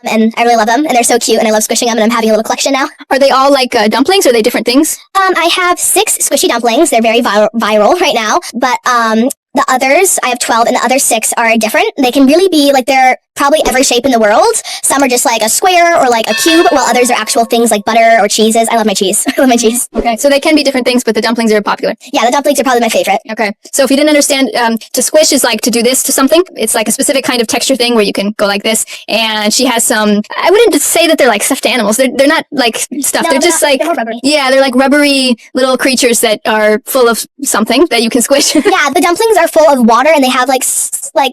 and I really love them, and they're so cute, and I love squishing them, and I'm having a little collection now. Are they all like dumplings, or are they different things? I have 6 squishy dumplings. They're very viral right now, but the others, I have 12, and the other 6 are different. They can really be, like, they're probably every shape in the world. Some are just like a square or like a cube, while others are actual things like butter or cheeses. I love my cheese. I love my cheese. Okay, so they can be different things, but the dumplings are popular. Yeah, the dumplings are probably my favorite. Okay, so if you didn't understand, to squish is like to do this to something. It's like a specific kind of texture thing where you can go like this. And she has some, I wouldn't say that they're like stuffed animals. They're not like stuff. No, they're just like, they're more rubbery. Yeah, they're like rubbery little creatures that are full of something that you can squish. Yeah, the dumplings are full of water, and they have like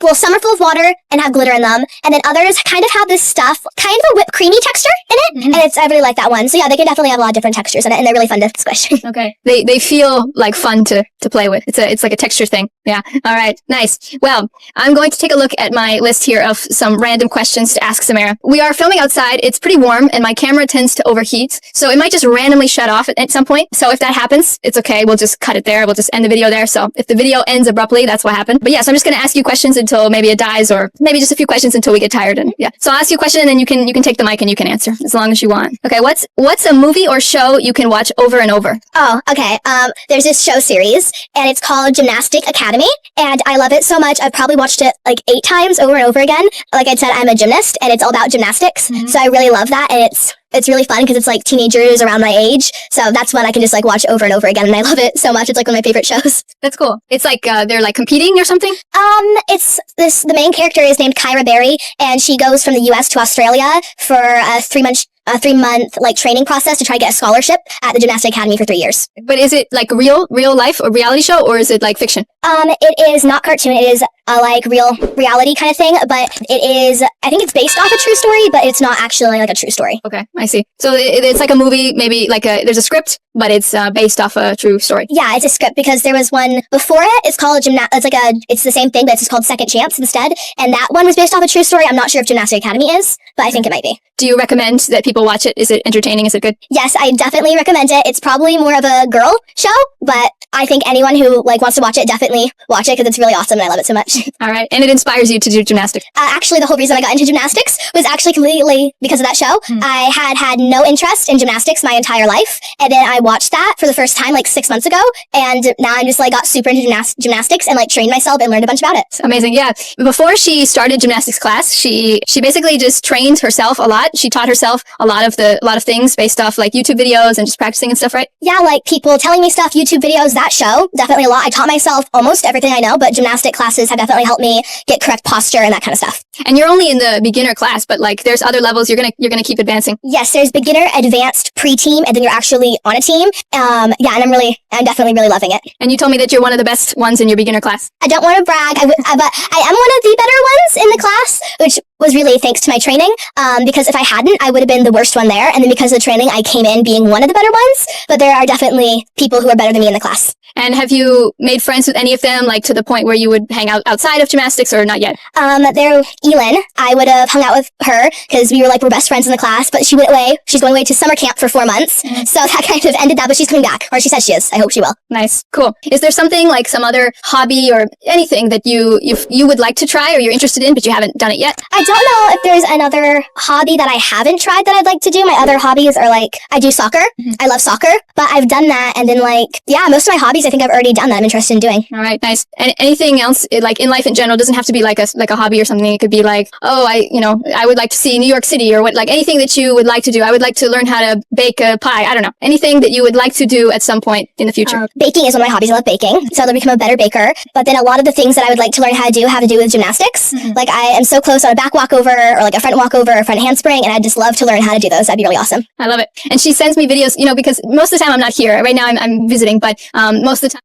well, some are full of water and have glitter in them, and then others kind of have this stuff, kind of a whipped creamy texture in it, and I really like that one. So yeah, they can definitely have a lot of different textures in it, and they're really fun to squish. Okay, they feel like fun to play with. It's like a texture thing. Yeah. All right. Nice. Well, I'm going to take a look at my list here of some random questions to ask Samara. We are filming outside. It's pretty warm, and my camera tends to overheat, so it might just randomly shut off at some point. So if that happens, it's okay. We'll just cut it there. We'll just end the video there. So if the video ends abruptly, that's what happened. But yeah, so I'm just going to ask you questions until maybe it dies, or maybe just a few questions until we get tired. And yeah, so I'll ask you a question, and then you can take the mic and you can answer as long as you want. Okay, what's a movie or show you can watch over and over? Oh, okay. There's this show series, and it's called Gymnastic Academy, and I love it so much. I've probably watched it like 8 times over and over again. Like I said, I'm a gymnast, and it's all about gymnastics, so I really love that, and it's really fun because it's like teenagers around my age, so that's one I can just like watch over and over again, and I love it so much. It's like one of my favorite shows. That's cool. It's like they're like competing or something? The main character is named Kyra Berry, and she goes from the US to Australia for a 3-month like training process to try to get a scholarship at the Gymnastic Academy for 3 years. But is it like real life or reality show, or is it like fiction? It is not cartoon. It is like real reality kind of thing, but it is, I think it's based off a true story, but it's not actually like a true story. Okay, I see. So it's like a movie, maybe like there's a script, but it's based off a true story. Yeah, it's a script because there was one before it. It's called it's the same thing, but it's just called Second Chance instead. And that one was based off a true story. I'm not sure if Gymnastic Academy is, but I think it might be. Do you recommend that people watch it? Is it entertaining? Is it good? Yes, I definitely recommend it. It's probably more of a girl show, but I think anyone who like wants to watch it, definitely watch it because it's really awesome and I love it so much. All right. And it inspires you to do gymnastics? Actually, the whole reason I got into gymnastics was actually completely because of that show. I had no interest in gymnastics my entire life, and then I watched that for the first time like 6 months ago, and now I'm just like got super into gymnastics and like trained myself and learned a bunch about it. Amazing. Yeah. Before she started gymnastics class, she basically just trained herself a lot. She taught herself a lot of things based off like YouTube videos and just practicing and stuff, right? Yeah, like people telling me stuff, YouTube videos, that show, definitely a lot. I taught myself almost everything I know, but gymnastic classes have definitely helped me get correct posture and that kind of stuff. And you're only in the beginner class, but like there's other levels you're gonna keep advancing. Yes, there's beginner, advanced, pre-team, and then you're actually on a team. Yeah, and I'm definitely really loving it. And you told me that you're one of the best ones in your beginner class. I don't want to brag, but I am one of the better ones in the class, which was really thanks to my training, because if I hadn't, I would have been the worst one there, and then because of the training, I came in being one of the better ones, but there are definitely people who are better than me in the class. And have you made friends with any of them, like to the point where you would hang out outside of gymnastics, or not yet? Elin, I would have hung out with her, because we're best friends in the class, but she went away. She's going away to summer camp for 4 months, so that kind of ended that, but she's coming back, or she says she is. I hope she will. Nice. Cool. Is there something like some other hobby or anything that you would like to try or you're interested in, but you haven't done it yet? I don't know if there's another hobby that I haven't tried that I'd like to do. My other hobbies are like, I do soccer. I love soccer, but I've done that, and then most of my hobbies I think I've already done that I'm interested in doing. All right, nice. And anything else, like in life in general, doesn't have to be like a hobby or something. It could be like, I would like to see New York City, or anything that you would like to do. I would like to learn how to bake a pie. I don't know. Anything that you would like to do at some point in the future. Baking is one of my hobbies. I love baking, so I'll become a better baker. But then a lot of the things that I would like to learn how to do have to do with gymnastics. Like I am so close on a back walkover, or like a front walkover, or front handspring, and I'd just love to learn how to do those. That'd be really awesome. I love it. And she sends me videos, because most of the time I'm not here. Right now I'm visiting, but most of the time